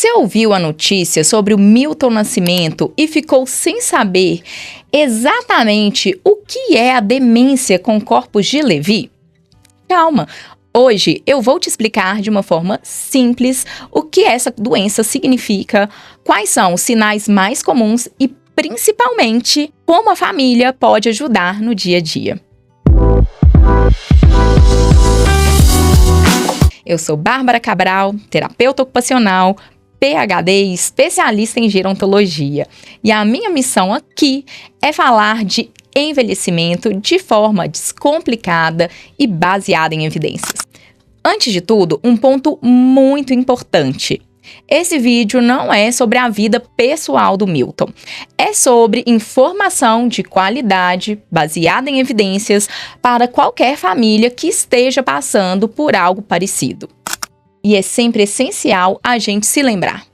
Você ouviu a notícia sobre o Milton Nascimento e ficou sem saber exatamente o que é a demência com corpos de Levy? Calma! Hoje eu vou te explicar de uma forma simples o que essa doença significa, quais são os sinais mais comuns e, principalmente, como a família pode ajudar no dia a dia. Eu sou Bárbara Cabral, terapeuta ocupacional, PhD e especialista em gerontologia. E a minha missão aqui é falar de envelhecimento de forma descomplicada e baseada em evidências. Antes de tudo, um ponto muito importante. Esse vídeo não é sobre a vida pessoal do Milton. É sobre informação de qualidade, baseada em evidências, para qualquer família que esteja passando por algo parecido. E é sempre essencial a gente se lembrar.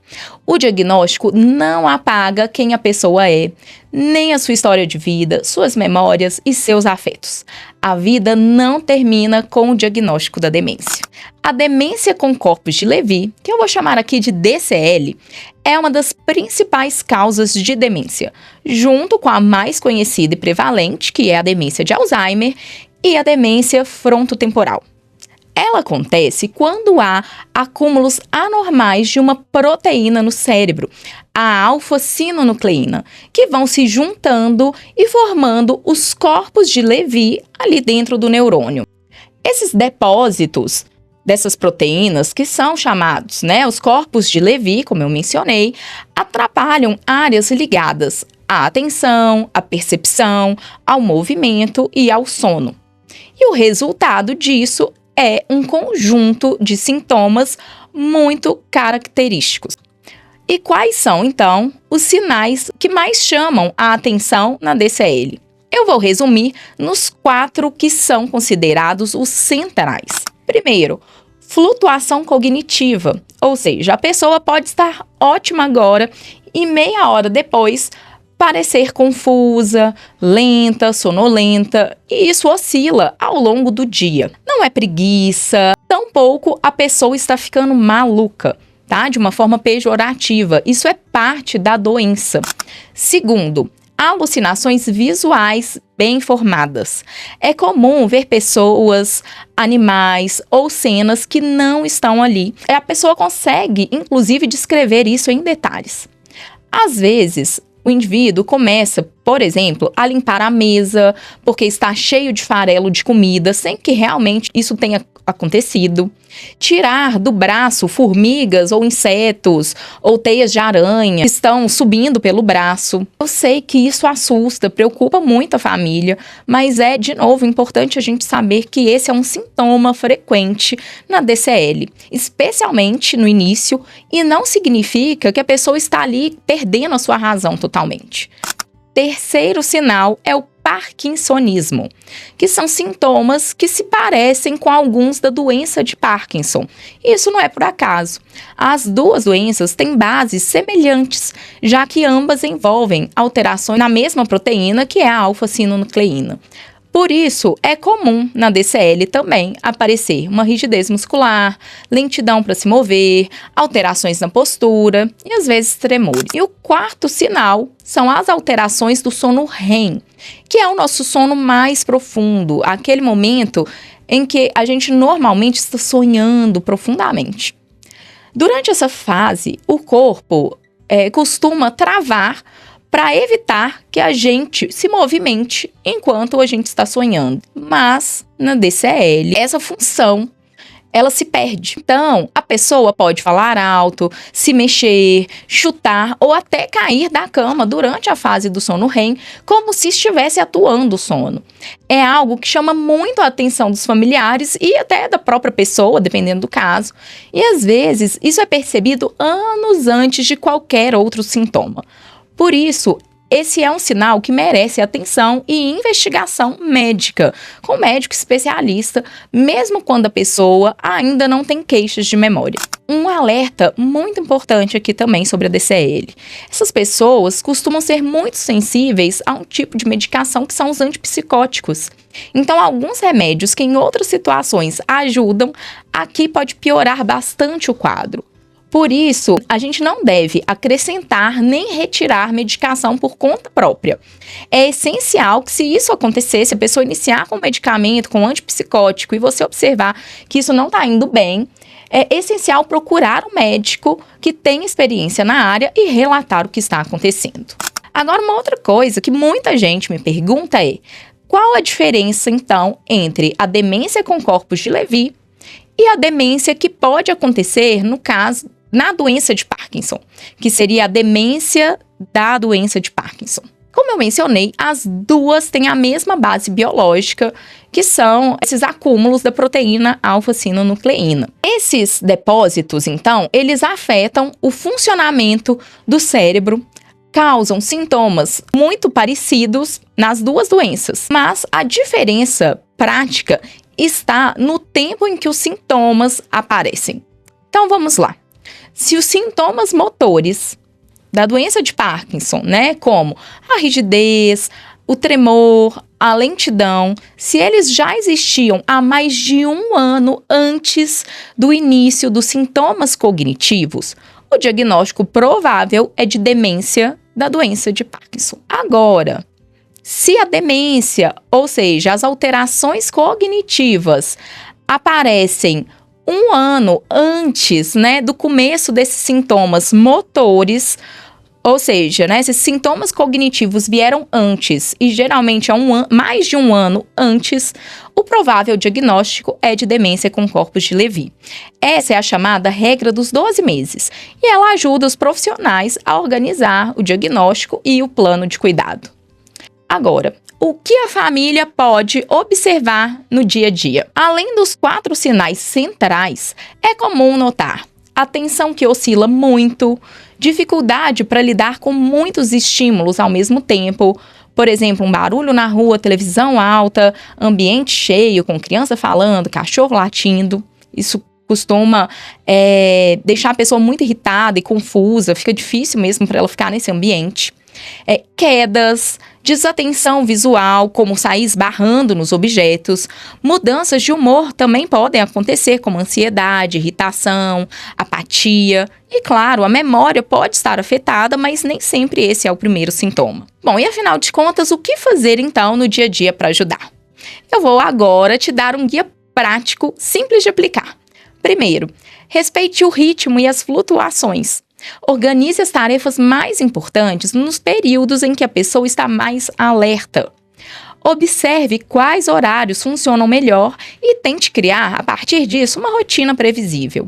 O diagnóstico não apaga quem a pessoa é, nem a sua história de vida, suas memórias e seus afetos. A vida não termina com o diagnóstico da demência. A demência com corpos de Levy, que eu vou chamar aqui de DCL, é uma das principais causas de demência, junto com a mais conhecida e prevalente, que é a demência de Alzheimer, e a demência frontotemporal. Ela acontece quando há acúmulos anormais de uma proteína no cérebro, a alfa-sinonucleína, que vão se juntando e formando os corpos de Levy ali dentro do neurônio. Esses depósitos dessas proteínas, que são chamados, os corpos de Levy, como eu mencionei, atrapalham áreas ligadas à atenção, à percepção, ao movimento e ao sono. E o resultado disso é um conjunto de sintomas muito característicos. E quais são, então, os sinais que mais chamam a atenção na DCL? Eu vou resumir nos 4 que são considerados os centrais. Primeiro, flutuação cognitiva, ou seja, a pessoa pode estar ótima agora e meia hora depois parecer confusa, lenta, sonolenta, e isso oscila ao longo do dia. Não é preguiça, tampouco a pessoa está ficando maluca, tá? De uma forma pejorativa. Isso é parte da doença. Segundo, alucinações visuais bem formadas. É comum ver pessoas, animais ou cenas que não estão ali. A pessoa consegue, inclusive, descrever isso em detalhes. Às vezes, o indivíduo começa, por exemplo, a limpar a mesa porque está cheio de farelo de comida, sem que realmente isso tenha acontecido. Tirar do braço formigas ou insetos ou teias de aranha que estão subindo pelo braço. Eu sei que isso assusta, preocupa muito a família, mas é, de novo, importante a gente saber que esse é um sintoma frequente na DCL, especialmente no início, e não significa que a pessoa está ali perdendo a sua razão totalmente. Terceiro sinal é o parkinsonismo, que são sintomas que se parecem com alguns da doença de Parkinson. Isso não é por acaso. As duas doenças têm bases semelhantes, já que ambas envolvem alterações na mesma proteína, que é a alfa-sinonucleína. Por isso, é comum na DCL também aparecer uma rigidez muscular, lentidão para se mover, alterações na postura e às vezes tremores. E o quarto sinal são as alterações do sono REM, que é o nosso sono mais profundo, aquele momento em que a gente normalmente está sonhando profundamente. Durante essa fase, o corpo costuma travar para evitar que a gente se movimente enquanto a gente está sonhando. Mas, na DCL, essa função, ela se perde. Então, a pessoa pode falar alto, se mexer, chutar ou até cair da cama durante a fase do sono REM, como se estivesse atuando o sono. É algo que chama muito a atenção dos familiares e até da própria pessoa, dependendo do caso. E, às vezes, isso é percebido anos antes de qualquer outro sintoma. Por isso, esse é um sinal que merece atenção e investigação médica, com médico especialista, mesmo quando a pessoa ainda não tem queixas de memória. Um alerta muito importante aqui também sobre a DCL. Essas pessoas costumam ser muito sensíveis a um tipo de medicação que são os antipsicóticos. Então, alguns remédios que em outras situações ajudam, aqui pode piorar bastante o quadro. Por isso, a gente não deve acrescentar nem retirar medicação por conta própria. É essencial que, se isso acontecer, se a pessoa iniciar com medicamento, com antipsicótico, e você observar que isso não está indo bem, é essencial procurar um médico que tenha experiência na área e relatar o que está acontecendo. Agora, uma outra coisa que muita gente me pergunta é: qual a diferença, então, entre a demência com corpos de Levy e a demência que pode acontecer, no caso, na doença de Parkinson, que seria a demência da doença de Parkinson? Como eu mencionei, as duas têm a mesma base biológica, que são esses acúmulos da proteína alfa-sinonucleína. Esses depósitos, então, eles afetam o funcionamento do cérebro, causam sintomas muito parecidos nas duas doenças, mas a diferença prática está no tempo em que os sintomas aparecem. Então vamos lá. Se os sintomas motores da doença de Parkinson, como a rigidez, o tremor, a lentidão, se eles já existiam há mais de 1 ano antes do início dos sintomas cognitivos, o diagnóstico provável é de demência da doença de Parkinson. Agora, se a demência, ou seja, as alterações cognitivas, aparecem 1 ano antes, do começo desses sintomas motores, ou seja, esses sintomas cognitivos vieram antes e geralmente mais de 1 ano antes, o provável diagnóstico é de demência com corpos de Levy. Essa é a chamada regra dos 12 meses e ela ajuda os profissionais a organizar o diagnóstico e o plano de cuidado. Agora, o que a família pode observar no dia a dia? Além dos 4 sinais centrais, é comum notar atenção que oscila muito, dificuldade para lidar com muitos estímulos ao mesmo tempo, por exemplo, um barulho na rua, televisão alta, ambiente cheio, com criança falando, cachorro latindo. Isso costuma deixar a pessoa muito irritada e confusa, fica difícil mesmo para ela ficar nesse ambiente. Quedas, desatenção visual, como sair esbarrando nos objetos, mudanças de humor também podem acontecer, como ansiedade, irritação, apatia. E claro, a memória pode estar afetada, mas nem sempre esse é o primeiro sintoma. Bom, e afinal de contas, o que fazer então no dia a dia para ajudar? Eu vou agora te dar um guia prático, simples de aplicar. Primeiro, respeite o ritmo e as flutuações. Organize as tarefas mais importantes nos períodos em que a pessoa está mais alerta. Observe quais horários funcionam melhor e tente criar, a partir disso, uma rotina previsível.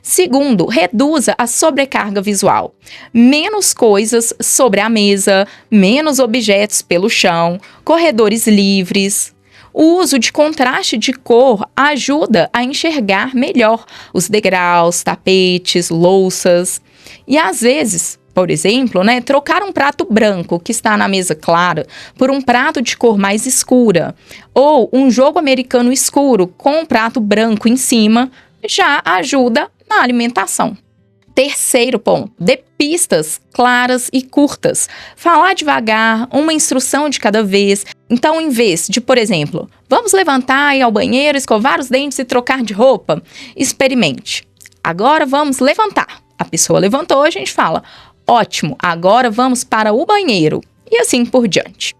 Segundo, reduza a sobrecarga visual. Menos coisas sobre a mesa, menos objetos pelo chão, corredores livres. O uso de contraste de cor ajuda a enxergar melhor os degraus, tapetes, louças. E às vezes, por exemplo, trocar um prato branco que está na mesa clara por um prato de cor mais escura ou um jogo americano escuro com um prato branco em cima já ajuda na alimentação. Terceiro ponto, dê pistas claras e curtas. Falar devagar, uma instrução de cada vez. Então, em vez de, por exemplo, vamos levantar, ir ao banheiro, escovar os dentes e trocar de roupa, experimente. Agora vamos levantar. A pessoa levantou, a gente fala, ótimo, agora vamos para o banheiro. E assim por diante.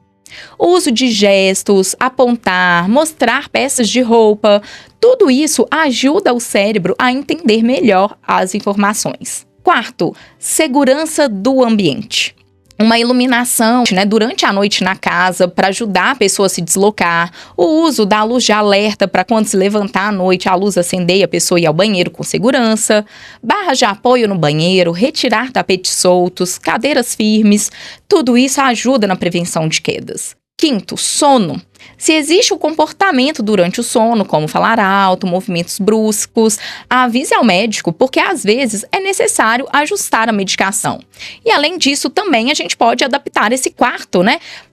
O uso de gestos, apontar, mostrar peças de roupa, tudo isso ajuda o cérebro a entender melhor as informações. Quarto, segurança do ambiente. Uma iluminação durante a noite na casa para ajudar a pessoa a se deslocar. O uso da luz de alerta para quando se levantar à noite a luz acender e a pessoa ir ao banheiro com segurança. Barras de apoio no banheiro, retirar tapetes soltos, cadeiras firmes. Tudo isso ajuda na prevenção de quedas. Quinto, sono. Se existe um comportamento durante o sono, como falar alto, movimentos bruscos, avise ao médico, porque às vezes é necessário ajustar a medicação. E além disso, também a gente pode adaptar esse quarto,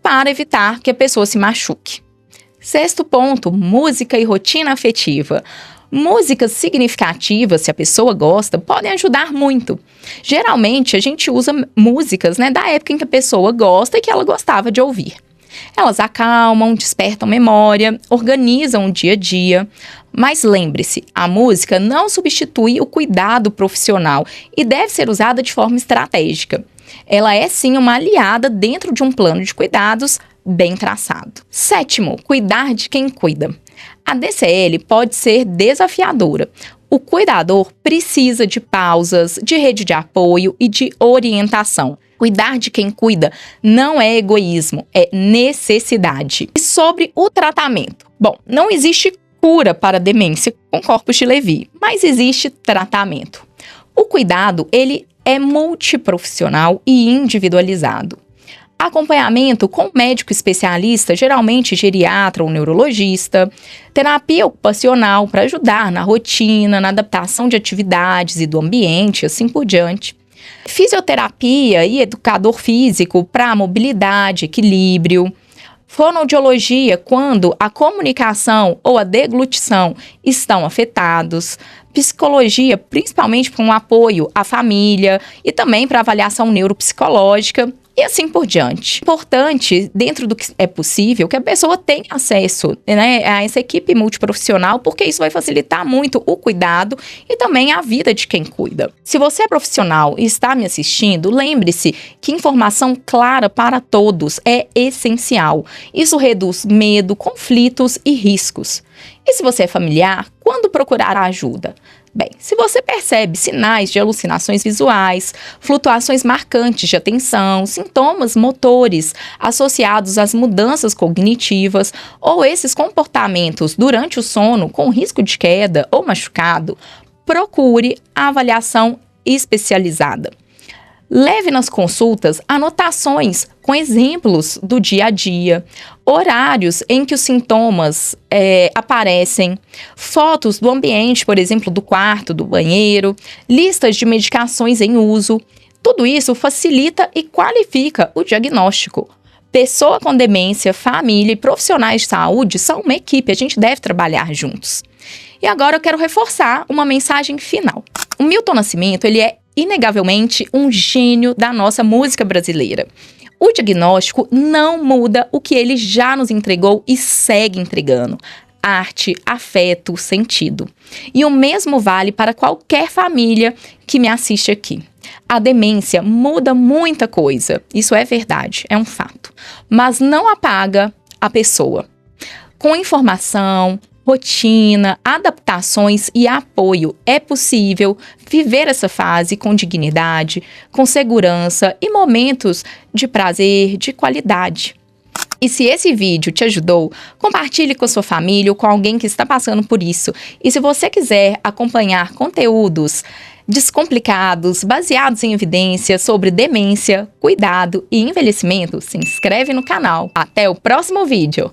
para evitar que a pessoa se machuque. Sexto ponto, música e rotina afetiva. Músicas significativas, se a pessoa gosta, podem ajudar muito. Geralmente, a gente usa músicas da época em que a pessoa gosta e que ela gostava de ouvir. Elas acalmam, despertam memória, organizam o dia a dia. Mas lembre-se, a música não substitui o cuidado profissional e deve ser usada de forma estratégica. Ela é sim uma aliada dentro de um plano de cuidados bem traçado. Sétimo, cuidar de quem cuida. A DCL pode ser desafiadora. O cuidador precisa de pausas, de rede de apoio e de orientação. Cuidar de quem cuida não é egoísmo, é necessidade. E sobre o tratamento? Bom, não existe cura para demência com corpus de Levy, mas existe tratamento. O cuidado, ele é multiprofissional e individualizado. Acompanhamento com médico especialista, geralmente geriatra ou neurologista, terapia ocupacional para ajudar na rotina, na adaptação de atividades e do ambiente, assim por diante. Fisioterapia e educador físico para mobilidade, equilíbrio. Fonoaudiologia quando a comunicação ou a deglutição estão afetados. Psicologia, principalmente para um apoio à família e também para avaliação neuropsicológica. E assim por diante. Importante, dentro do que é possível, que a pessoa tenha acesso, né, a essa equipe multiprofissional, porque isso vai facilitar muito o cuidado e também a vida de quem cuida. Se você é profissional e está me assistindo, lembre-se que informação clara para todos é essencial. Isso reduz medo, conflitos e riscos. E se você é familiar, quando procurar ajuda? Bem, se você percebe sinais de alucinações visuais, flutuações marcantes de atenção, sintomas motores associados às mudanças cognitivas ou esses comportamentos durante o sono com risco de queda ou machucado, procure a avaliação especializada. Leve nas consultas anotações com exemplos do dia a dia, horários em que os sintomas aparecem, fotos do ambiente, por exemplo, do quarto, do banheiro, listas de medicações em uso. Tudo isso facilita e qualifica o diagnóstico. Pessoa com demência, família e profissionais de saúde são uma equipe, a gente deve trabalhar juntos. E agora eu quero reforçar uma mensagem final. O Milton Nascimento, ele é inegavelmente um gênio da nossa música brasileira. O diagnóstico não muda o que ele já nos entregou e segue entregando: arte, afeto, sentido. E o mesmo vale para qualquer família que me assiste aqui. A demência muda muita coisa, isso é verdade, é um fato, mas não apaga a pessoa. Com informação, rotina, adaptações e apoio, é possível viver essa fase com dignidade, com segurança e momentos de prazer, de qualidade. E se esse vídeo te ajudou, compartilhe com a sua família ou com alguém que está passando por isso. E se você quiser acompanhar conteúdos descomplicados, baseados em evidências sobre demência, cuidado e envelhecimento, se inscreve no canal. Até o próximo vídeo!